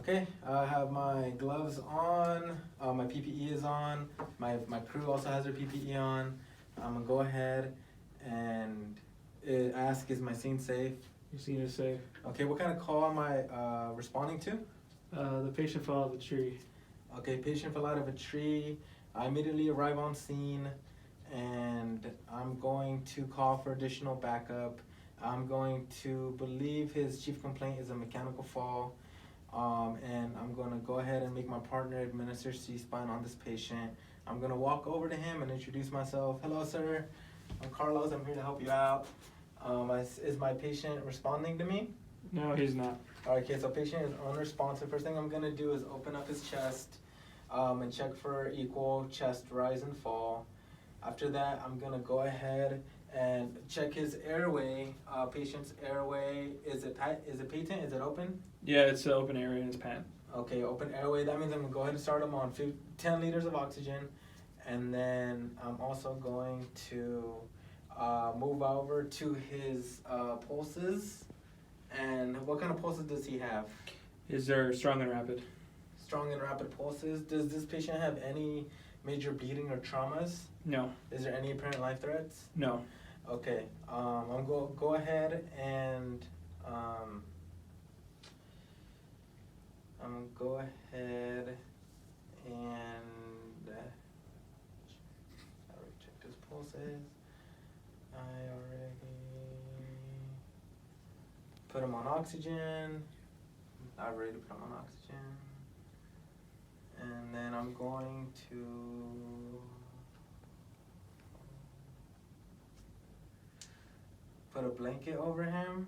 Okay, I have my gloves on, my PPE is on, my crew also has their PPE on. I'm gonna go ahead and ask, is my scene safe? Your scene is safe. Okay, what kind of call am I responding to? The patient fell out of a tree. Okay, patient fell out of a tree. I immediately arrive on scene and I'm going to call for additional backup. I'm going to believe his chief complaint is a mechanical fall. And I'm gonna go ahead and make my partner administer C-spine on this patient. I'm gonna walk over to him and introduce myself. Hello, sir. I'm Carlos. I'm here to help you out. Is my patient responding to me? No, he's not. All right, okay, so patient is unresponsive. First thing I'm gonna do is open up his chest and check for equal chest rise and fall. After that, I'm gonna go ahead and check his airway. Patient's airway, is it patent? Is it open? Yeah, it's an open area in his pant. Okay, open airway. That means I'm gonna go ahead and start him on 10 liters of oxygen. And then I'm also going to move over to his pulses. And what kind of pulses does he have? Is there strong and rapid? Strong and rapid pulses. Does this patient have any major bleeding or traumas? No. Is there any apparent life threats? No. Okay, I'm go ahead and I'm gonna go ahead and I already checked his pulses. I already put him on oxygen. I already put him on oxygen. And then I'm going to put a blanket over him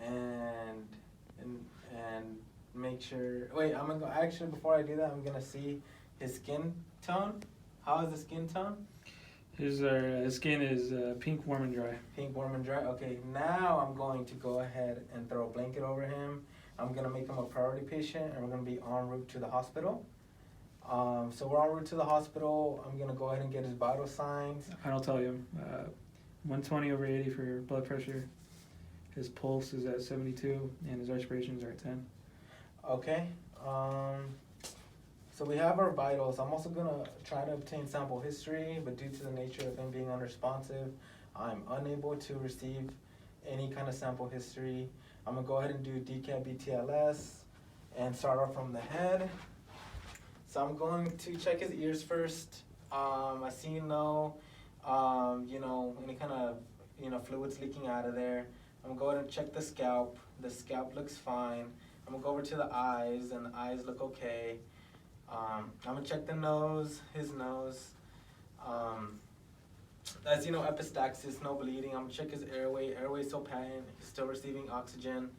and make sure. Wait, I'm gonna go. Actually, before I do that, I'm gonna see his skin tone. How is the skin tone? His skin is pink, warm, and dry. Pink, warm, and dry. Okay, now I'm going to go ahead and throw a blanket over him. I'm gonna make him a priority patient, and we're gonna be en route to the hospital. So we're en route to the hospital. I'm gonna go ahead and get his vital signs. I'll tell you, 120 over 80 for your blood pressure. His pulse is at 72, and his respirations are at 10. Okay. So we have our vitals. I'm also gonna try to obtain sample history, but due to the nature of him being unresponsive, I'm unable to receive any kind of sample history. I'm gonna go ahead and do DCAT BTLS and start off from the head. So I'm going to check his ears first. I see no, any kind of, fluids leaking out of there. I'm gonna go ahead and check the scalp. The scalp looks fine. I'm gonna go over to the eyes, and the eyes look okay. I'm gonna check the nose, his nose. As you know, epistaxis, no bleeding. I'm gonna check his airway. Airway still patent. He's still receiving oxygen.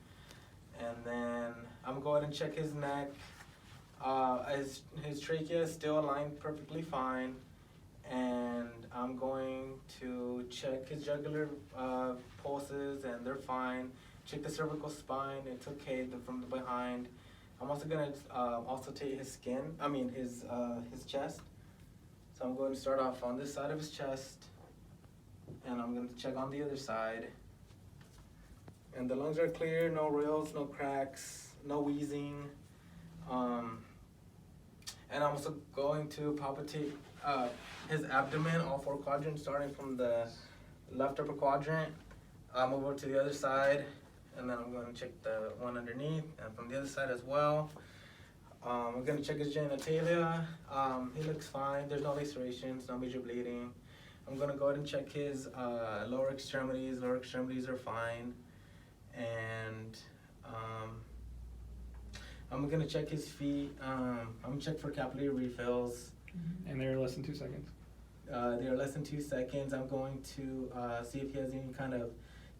And then I'm gonna go ahead and check his neck. His trachea is still aligned perfectly fine. And I'm going to check his jugular pulses, and they're fine. Check the cervical spine, it's okay from the behind. I'm also gonna also take his his chest. So I'm going to start off on this side of his chest, and I'm gonna check on the other side. And the lungs are clear, no rills, no cracks, no wheezing. And I'm also going to palpitate his abdomen, all four quadrants, starting from the left upper quadrant. Move over to the other side, and then I'm going to check the one underneath, and from the other side as well. I'm going to check his genitalia. He looks fine. There's no lacerations, no major bleeding. I'm going to go ahead and check his lower extremities. Lower extremities are fine. And I'm going to check his feet. I'm going to check for capillary refills. And they're less than 2 seconds. They are less than 2 seconds. I'm going to see if he has any kind of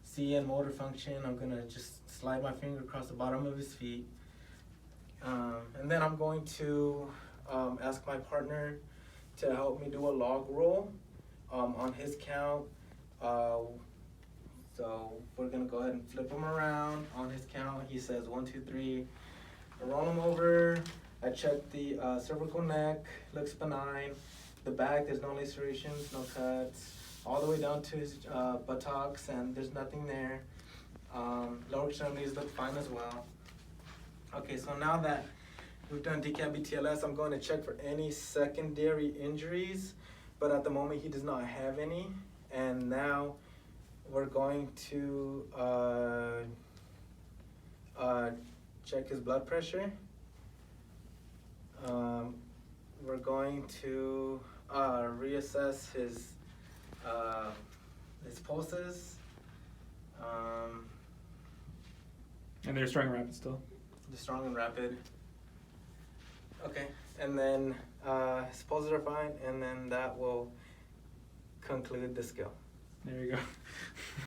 CN motor function. I'm going to just slide my finger across the bottom of his feet. And then I'm going to ask my partner to help me do a log roll on his count. So we're going to go ahead and flip him around on his count. He says 1, 2, 3. I roll him over. I check the cervical neck, looks benign. The back, there's no lacerations, no cuts. All the way down to his buttocks, and there's nothing there. Lower extremities look fine as well. Okay, so now that we've done decaf BTLS, I'm going to check for any secondary injuries, but at the moment he does not have any. And now we're going to check his blood pressure. We're going to reassess his pulses. And they're strong and rapid still. The strong and rapid. Okay, and then his pulses are fine, and then that will conclude the skill. There you go.